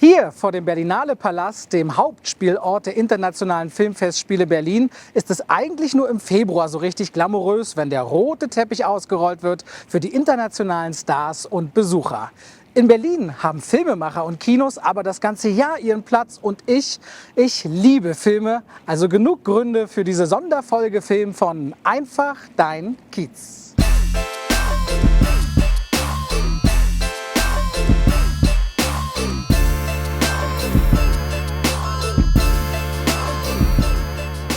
Hier vor dem Berlinale Palast, dem Hauptspielort der Internationalen Filmfestspiele Berlin, ist es eigentlich nur im Februar so richtig glamourös, wenn der rote Teppich ausgerollt wird für die internationalen Stars und Besucher. In Berlin haben Filmemacher und Kinos aber das ganze Jahr ihren Platz und ich liebe Filme, also genug Gründe für diese Sonderfolge Film von Einfach dein Kiez.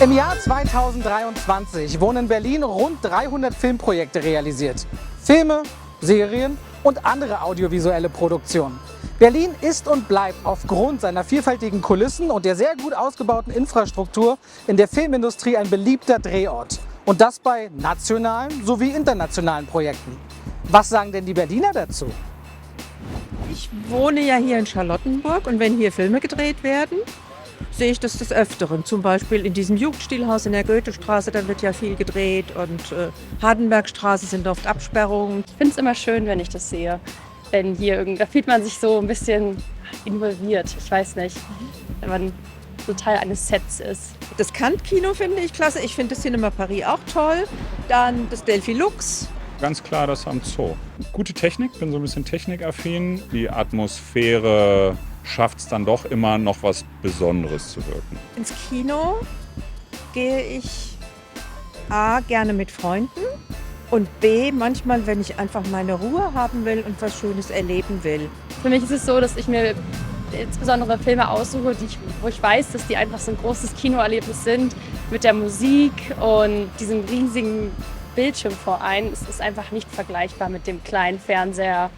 Im Jahr 2023 wurden in Berlin rund 300 Filmprojekte realisiert. Filme, Serien und andere audiovisuelle Produktionen. Berlin ist und bleibt aufgrund seiner vielfältigen Kulissen und der sehr gut ausgebauten Infrastruktur in der Filmindustrie ein beliebter Drehort. Und das bei nationalen sowie internationalen Projekten. Was sagen denn die Berliner dazu? Ich wohne ja hier in Charlottenburg und wenn hier Filme gedreht werden, sehe ich das des Öfteren. Zum Beispiel in diesem Jugendstilhaus in der Goethestraße, da wird ja viel gedreht und Hardenbergstraße sind oft Absperrungen. Ich finde es immer schön, wenn ich das sehe. Wenn hier da fühlt man sich so ein bisschen involviert. Ich weiß nicht, wenn man so Teil eines Sets ist. Das Kant-Kino finde ich klasse. Ich finde das Cinema Paris auch toll. Dann das Delphi Lux. Ganz klar das am Zoo. Gute Technik, bin so ein bisschen technikaffin. Die Atmosphäre schafft es dann doch immer noch was Besonderes zu wirken. Ins Kino gehe ich A, gerne mit Freunden und B, manchmal, wenn ich einfach meine Ruhe haben will und was Schönes erleben will. Für mich ist es so, dass ich mir insbesondere Filme aussuche, wo ich weiß, dass die einfach so ein großes Kinoerlebnis sind mit der Musik und diesem riesigen Bildschirm vor einem. Es ist einfach nicht vergleichbar mit dem kleinen Fernseher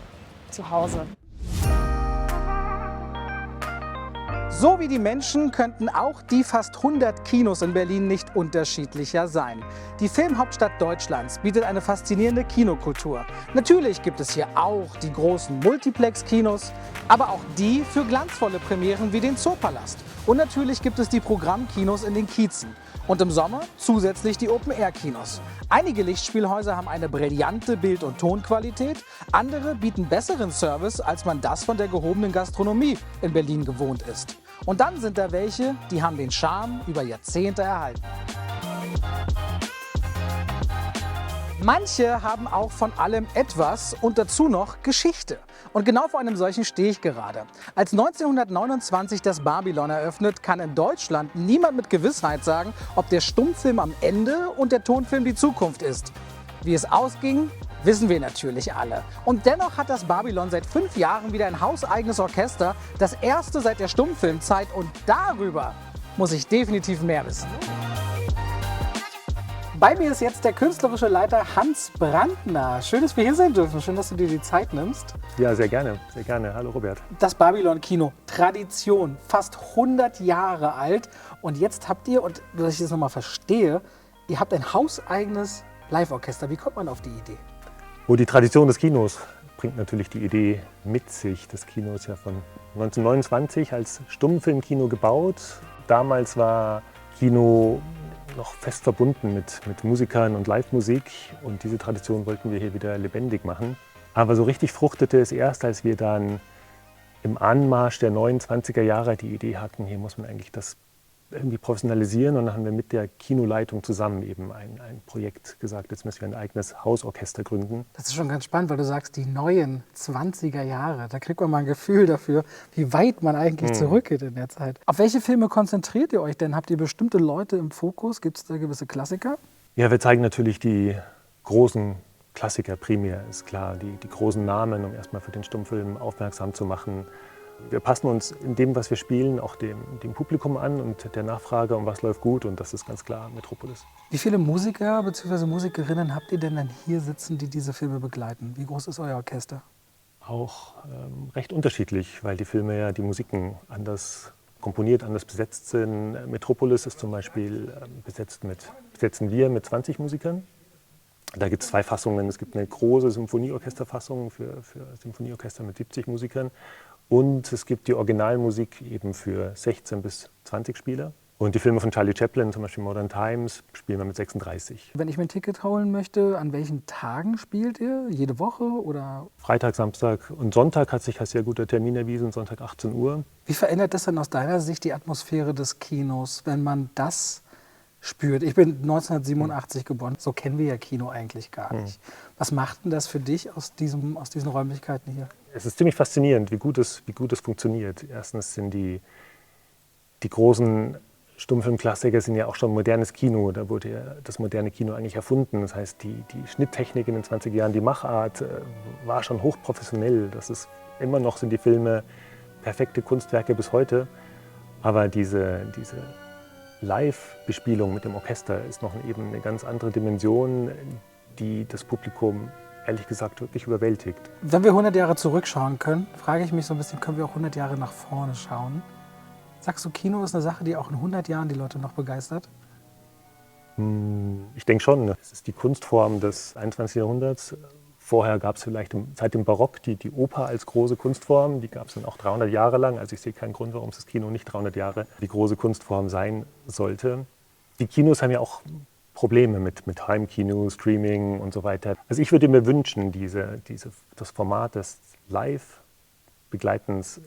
zu Hause. So wie die Menschen könnten auch die fast 100 Kinos in Berlin nicht unterschiedlicher sein. Die Filmhauptstadt Deutschlands bietet eine faszinierende Kinokultur. Natürlich gibt es hier auch die großen Multiplex-Kinos, aber auch die für glanzvolle Premieren wie den Zoopalast. Und natürlich gibt es die Programmkinos in den Kiezen. Und im Sommer zusätzlich die Open-Air-Kinos. Einige Lichtspielhäuser haben eine brillante Bild- und Tonqualität, andere bieten besseren Service, als man das von der gehobenen Gastronomie in Berlin gewohnt ist. Und dann sind da welche, die haben den Charme über Jahrzehnte erhalten. Manche haben auch von allem etwas und dazu noch Geschichte. Und genau vor einem solchen stehe ich gerade. Als 1929 das Babylon eröffnet, kann in Deutschland niemand mit Gewissheit sagen, ob der Stummfilm am Ende und der Tonfilm die Zukunft ist. Wie es ausging, wissen wir natürlich alle. Und dennoch hat das Babylon seit 5 Jahren wieder ein hauseigenes Orchester, das erste seit der Stummfilmzeit, und darüber muss ich definitiv mehr wissen. Bei mir ist jetzt der künstlerische Leiter Hans Brandner. Schön, dass wir hier sein dürfen. Schön, dass du dir die Zeit nimmst. Ja, sehr gerne. Sehr gerne. Hallo Robert. Das Babylon-Kino, Tradition, fast 100 Jahre alt. Und jetzt habt ihr, und dass ich das nochmal verstehe, ihr habt ein hauseigenes Live-Orchester. Wie kommt man auf die Idee? Die Tradition des Kinos bringt natürlich die Idee mit sich. Das Kino ist ja von 1929 als Stummfilmkino gebaut. Damals war Kino noch fest verbunden mit Musikern und Live-Musik, und diese Tradition wollten wir hier wieder lebendig machen. Aber so richtig fruchtete es erst, als wir dann im Anmarsch der 29er Jahre die Idee hatten, hier muss man eigentlich das irgendwie professionalisieren, und dann haben wir mit der Kinoleitung zusammen eben ein Projekt gesagt, jetzt müssen wir ein eigenes Hausorchester gründen. Das ist schon ganz spannend, weil du sagst, die neuen 20er Jahre, da kriegt man mal ein Gefühl dafür, wie weit man eigentlich zurückgeht in der Zeit. Auf welche Filme konzentriert ihr euch denn? Habt ihr bestimmte Leute im Fokus? Gibt es da gewisse Klassiker? Ja, wir zeigen natürlich die großen Klassiker primär, ist klar, die großen Namen, um erstmal für den Stummfilm aufmerksam zu machen. Wir passen uns in dem, was wir spielen, auch dem Publikum an und der Nachfrage, um was läuft gut, und das ist ganz klar Metropolis. Wie viele Musiker bzw. Musikerinnen habt ihr denn dann hier sitzen, die diese Filme begleiten? Wie groß ist euer Orchester? Auch recht unterschiedlich, weil die Filme ja, die Musiken anders komponiert, anders besetzt sind. Metropolis ist zum Beispiel besetzen wir mit 20 Musikern. Da gibt es 2 Fassungen. Es gibt eine große Symphonieorchesterfassung für Symphonieorchester mit 70 Musikern. Und es gibt die Originalmusik eben für 16 bis 20 Spieler. Und die Filme von Charlie Chaplin, zum Beispiel Modern Times, spielen wir mit 36. Wenn ich mir ein Ticket holen möchte, an welchen Tagen spielt ihr? Jede Woche oder? Freitag, Samstag und Sonntag hat sich als sehr guter Termin erwiesen, Sonntag 18 Uhr. Wie verändert das denn aus deiner Sicht die Atmosphäre des Kinos, wenn man das spürt? Ich bin 1987 geboren, so kennen wir ja Kino eigentlich gar nicht. Was macht denn das für dich aus diesen Räumlichkeiten hier? Es ist ziemlich faszinierend, wie gut es funktioniert. Erstens sind die großen Stummfilmklassiker sind ja auch schon modernes Kino. Da wurde ja das moderne Kino eigentlich erfunden. Das heißt, die Schnitttechnik in den 20er Jahren, die Machart war schon hochprofessionell. Das ist immer noch sind die Filme perfekte Kunstwerke bis heute. Aber diese Live-Bespielung mit dem Orchester ist noch eben eine ganz andere Dimension, die das Publikum ehrlich gesagt wirklich überwältigt. Wenn wir 100 Jahre zurückschauen können, frage ich mich so ein bisschen, können wir auch 100 Jahre nach vorne schauen? Sagst du, Kino ist eine Sache, die auch in 100 Jahren die Leute noch begeistert? Ich denke schon. Es ist die Kunstform des 21. Jahrhunderts. Vorher gab es vielleicht seit dem Barock die Oper als große Kunstform. Die gab es dann auch 300 Jahre lang. Also ich sehe keinen Grund, warum das Kino nicht 300 Jahre die große Kunstform sein sollte. Die Kinos haben ja auch Probleme mit Heimkino, Streaming und so weiter. Also ich würde mir wünschen, das Format des Live-Begleitens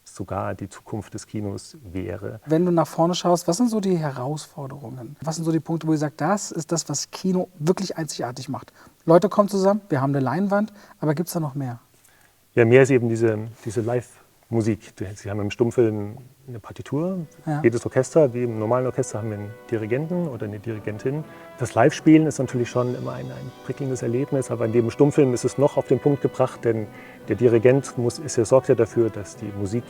sogar die Zukunft des Kinos wäre. Wenn du nach vorne schaust, was sind so die Herausforderungen? Was sind so die Punkte, wo ihr sagt, das ist das, was Kino wirklich einzigartig macht? Leute kommen zusammen, wir haben eine Leinwand, aber gibt es da noch mehr? Ja, mehr ist eben diese Live-Musik. Sie haben im Stummfilm eine Partitur. Ja. Jedes Orchester, wie im normalen Orchester, haben wir einen Dirigenten oder eine Dirigentin. Das Live-Spielen ist natürlich schon immer ein prickelndes Erlebnis, aber in dem Stummfilm ist es noch auf den Punkt gebracht, denn der Dirigent sorgt ja dafür, dass die Musik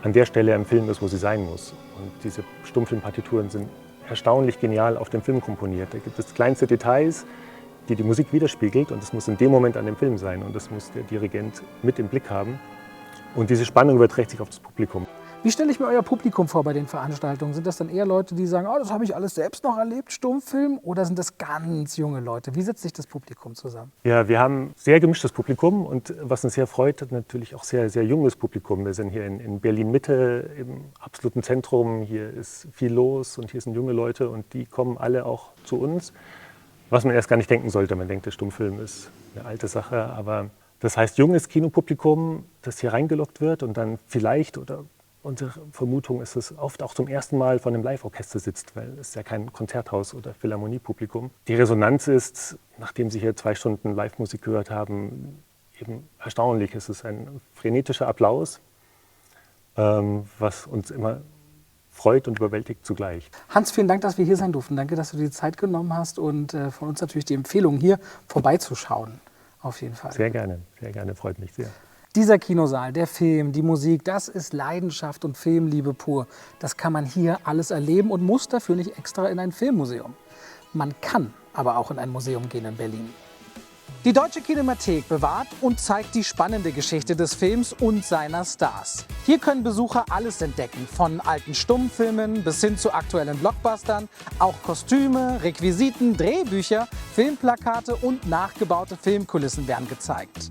an der Stelle im Film ist, wo sie sein muss. Und diese Stummfilmpartituren sind erstaunlich genial auf dem Film komponiert. Da gibt es kleinste Details, die Musik widerspiegelt, und das muss in dem Moment an dem Film sein, und das muss der Dirigent mit im Blick haben. Und diese Spannung überträgt sich auf das Publikum. Wie stelle ich mir euer Publikum vor bei den Veranstaltungen? Sind das dann eher Leute, die sagen, oh, das habe ich alles selbst noch erlebt, Stummfilm? Oder sind das ganz junge Leute? Wie setzt sich das Publikum zusammen? Ja, wir haben sehr gemischtes Publikum, und was uns sehr freut, natürlich auch sehr, sehr junges Publikum. Wir sind hier in Berlin-Mitte, im absoluten Zentrum. Hier ist viel los und hier sind junge Leute, und die kommen alle auch zu uns. Was man erst gar nicht denken sollte. Man denkt, der Stummfilm ist eine alte Sache, aber das heißt, junges Kinopublikum, das hier reingelockt wird und dann vielleicht, oder unsere Vermutung ist es, oft auch zum ersten Mal vor einem Live-Orchester sitzt, weil es ist ja kein Konzerthaus- oder Philharmoniepublikum. Die Resonanz ist, nachdem Sie hier 2 Stunden Live-Musik gehört haben, eben erstaunlich. Es ist ein frenetischer Applaus, was uns immer freut und überwältigt zugleich. Hans, vielen Dank, dass wir hier sein durften. Danke, dass du dir die Zeit genommen hast, und von uns natürlich die Empfehlung, hier vorbeizuschauen. Auf jeden Fall. Sehr gerne, freut mich sehr. Dieser Kinosaal, der Film, die Musik, das ist Leidenschaft und Filmliebe pur. Das kann man hier alles erleben und muss dafür nicht extra in ein Filmmuseum. Man kann aber auch in ein Museum gehen in Berlin. Die Deutsche Kinemathek bewahrt und zeigt die spannende Geschichte des Films und seiner Stars. Hier können Besucher alles entdecken, von alten Stummfilmen bis hin zu aktuellen Blockbustern. Auch Kostüme, Requisiten, Drehbücher, Filmplakate und nachgebaute Filmkulissen werden gezeigt.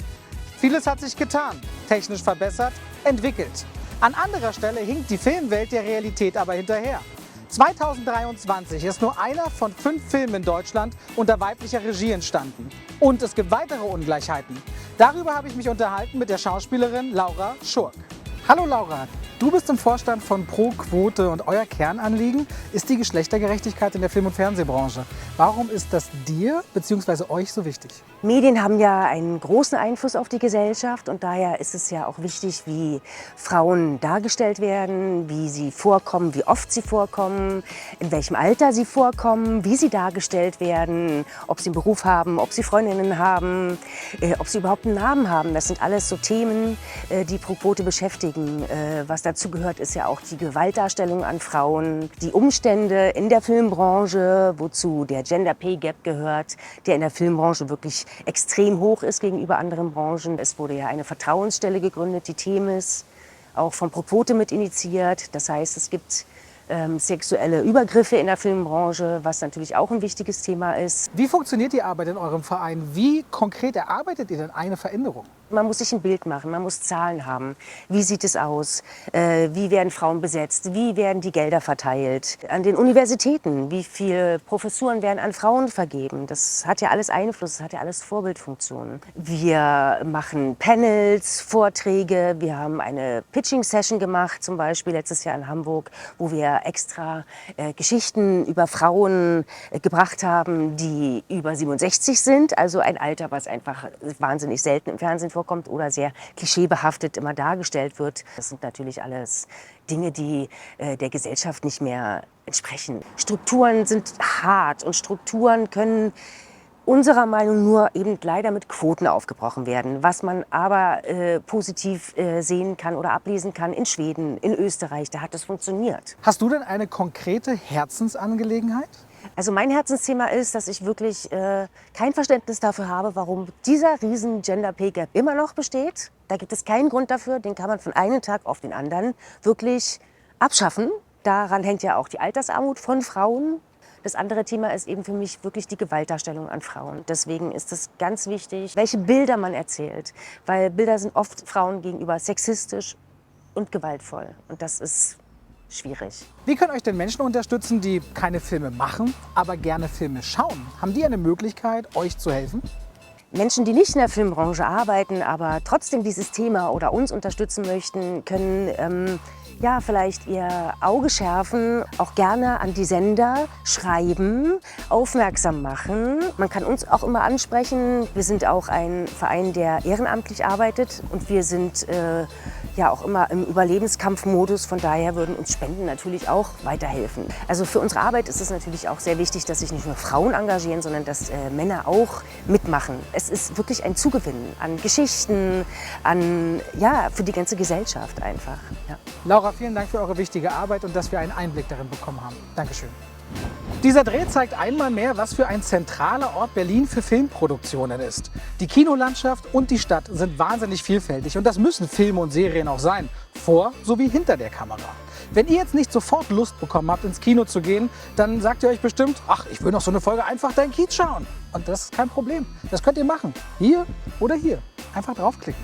Vieles hat sich getan, technisch verbessert, entwickelt. An anderer Stelle hinkt die Filmwelt der Realität aber hinterher. 2023 ist nur einer von 5 Filmen in Deutschland unter weiblicher Regie entstanden. Und es gibt weitere Ungleichheiten. Darüber habe ich mich unterhalten mit der Schauspielerin Laura Schurk. Hallo Laura, du bist im Vorstand von Pro Quote, und euer Kernanliegen ist die Geschlechtergerechtigkeit in der Film- und Fernsehbranche. Warum ist das dir bzw. euch so wichtig? Medien haben ja einen großen Einfluss auf die Gesellschaft, und daher ist es ja auch wichtig, wie Frauen dargestellt werden, wie sie vorkommen, wie oft sie vorkommen, in welchem Alter sie vorkommen, wie sie dargestellt werden, ob sie einen Beruf haben, ob sie Freundinnen haben, ob sie überhaupt einen Namen haben. Das sind alles so Themen, die Pro Quote beschäftigen. Was dazu gehört, ist ja auch die Gewaltdarstellung an Frauen, die Umstände in der Filmbranche, wozu der Gender Pay Gap gehört, der in der Filmbranche wirklich extrem hoch ist gegenüber anderen Branchen. Es wurde ja eine Vertrauensstelle gegründet, die Themis, auch von Pro Quote mit initiiert. Das heißt, es gibt sexuelle Übergriffe in der Filmbranche, was natürlich auch ein wichtiges Thema ist. Wie funktioniert die Arbeit in eurem Verein? Wie konkret erarbeitet ihr denn eine Veränderung? Man muss sich ein Bild machen, man muss Zahlen haben. Wie sieht es aus? Wie werden Frauen besetzt? Wie werden die Gelder verteilt? An den Universitäten, wie viele Professuren werden an Frauen vergeben? Das hat ja alles Einfluss, das hat ja alles Vorbildfunktionen. Wir machen Panels, Vorträge, wir haben eine Pitching-Session gemacht, zum Beispiel letztes Jahr in Hamburg, wo wir extra Geschichten über Frauen gebracht haben, die über 67 sind, also ein Alter, was einfach wahnsinnig selten im Fernsehen vorkommt oder sehr klischeebehaftet immer dargestellt wird. Das sind natürlich alles Dinge, die der Gesellschaft nicht mehr entsprechen. Strukturen sind hart und Strukturen können unserer Meinung nur eben leider mit Quoten aufgebrochen werden. Was man aber positiv sehen kann oder ablesen kann in Schweden, in Österreich, da hat das funktioniert. Hast du denn eine konkrete Herzensangelegenheit? Also mein Herzensthema ist, dass ich wirklich kein Verständnis dafür habe, warum dieser riesen Gender Pay Gap immer noch besteht. Da gibt es keinen Grund dafür, den kann man von einem Tag auf den anderen wirklich abschaffen. Daran hängt ja auch die Altersarmut von Frauen. Das andere Thema ist eben für mich wirklich die Gewaltdarstellung an Frauen. Deswegen ist es ganz wichtig, welche Bilder man erzählt. Weil Bilder sind oft Frauen gegenüber sexistisch und gewaltvoll. Und das ist schwierig. Wie können euch denn Menschen unterstützen, die keine Filme machen, aber gerne Filme schauen? Haben die eine Möglichkeit, euch zu helfen? Menschen, die nicht in der Filmbranche arbeiten, aber trotzdem dieses Thema oder uns unterstützen möchten, können ja, vielleicht ihr Auge schärfen, auch gerne an die Sender schreiben, aufmerksam machen. Man kann uns auch immer ansprechen. Wir sind auch ein Verein, der ehrenamtlich arbeitet und wir sind ja auch immer im Überlebenskampfmodus. Von daher würden uns Spenden natürlich auch weiterhelfen. Also für unsere Arbeit ist es natürlich auch sehr wichtig, dass sich nicht nur Frauen engagieren, sondern dass Männer auch mitmachen. Es ist wirklich ein Zugewinn an Geschichten, ja, für die ganze Gesellschaft einfach. Ja. Laura, vielen Dank für eure wichtige Arbeit und dass wir einen Einblick darin bekommen haben. Dankeschön. Dieser Dreh zeigt einmal mehr, was für ein zentraler Ort Berlin für Filmproduktionen ist. Die Kinolandschaft und die Stadt sind wahnsinnig vielfältig und das müssen Filme und Serien auch sein, vor sowie hinter der Kamera. Wenn ihr jetzt nicht sofort Lust bekommen habt, ins Kino zu gehen, dann sagt ihr euch bestimmt, ach, ich will noch so eine Folge einfach dein Kiez schauen. Und das ist kein Problem. Das könnt ihr machen. Hier oder hier. Einfach draufklicken.